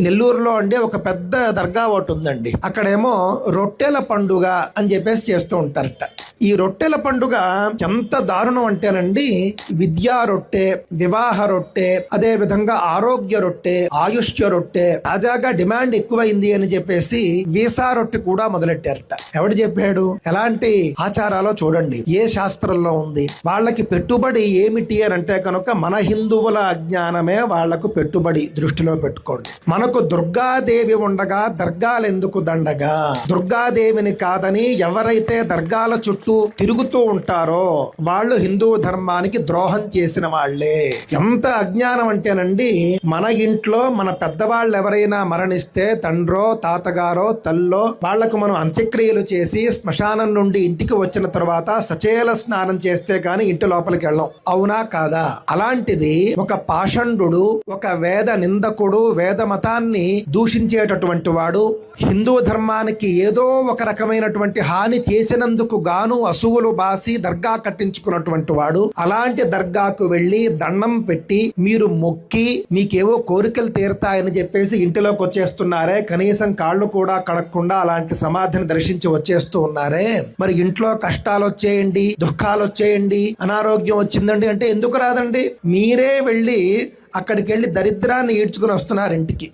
నెల్లూరులో అండి ఒక పెద్ద దర్గా ఒకటి ఉందండి. అక్కడేమో రొట్టెల పండుగ అని చెప్పేసి చేస్తూ ఉంటారట. ఈ రొట్టెల పండుగ ఎంత దారుణం అంటేనండి, విద్యా రొట్టె, వివాహ రొట్టె, అదే విధంగా ఆరోగ్య రొట్టె, ఆయుష్య రొట్టె, తాజాగా డిమాండ్ ఎక్కువైంది అని చెప్పేసి వీసా రొట్టె కూడా మొదలెట్టారట. ఎవడు చెప్పాడు? ఎలాంటి ఆచారాలో చూడండి, ఏ శాస్త్రంలో ఉంది? వాళ్ళకి పెట్టుబడి ఏమిటి అని అంటే కనుక మన హిందువుల అజ్ఞానమే వాళ్లకు పెట్టుబడి. దృష్టిలో పెట్టుకోండి. మనకు దుర్గాదేవి ఉండగా దర్గాలు ఎందుకు దండగా? దుర్గాదేవిని కాదని ఎవరైతే దర్గాల చుట్టూ తిరుగుతూ ఉంటారో వాళ్ళు హిందూ ధర్మానికి ద్రోహం చేసిన వాళ్లే. ఎంత అజ్ఞానం అంటేనండి, మన ఇంట్లో మన పెద్దవాళ్ళు ఎవరైనా మరణిస్తే తండ్రో తాతగారో తల్లో వాళ్లకు మనం అంత్యక్రియలు చేసి శ్మశానం నుండి ఇంటికి వచ్చిన తర్వాత సచేల స్నానం చేస్తే గాని ఇంటి లోపలికి వెళ్ళం. అవునా కాదా? అలాంటిది ఒక పాషండు, ఒక వేద నిందకుడు, వేద మతాన్ని దూషించేటటువంటి వాడు, హిందూ ధర్మానికి ఏదో ఒక రకమైనటువంటి హాని చేసినందుకు గాను అసువులు బాసి దర్గా కట్టించుకున్నటువంటి వాడు, అలాంటి దర్గాకు వెళ్లి దండం పెట్టి మీరు మొక్కి మీకేవో కోరికలు తీరుతాయని చెప్పేసి ఇంటిలోకి వచ్చేస్తున్నారే, కనీసం కాళ్ళు కూడా కడగకుండా అలాంటి సమాధిని దర్శించి వచ్చేస్తూ ఉన్నారే. మరి ఇంట్లో కష్టాలు వచ్చేయండి, దుఃఖాలు వచ్చేయండి, అనారోగ్యం వచ్చిందండి అంటే ఎందుకు రాదండి? మీరే వెళ్ళి అక్కడికి వెళ్ళి దరిద్రాన్ని ఈడ్చుకుని వస్తున్నారు ఇంటికి.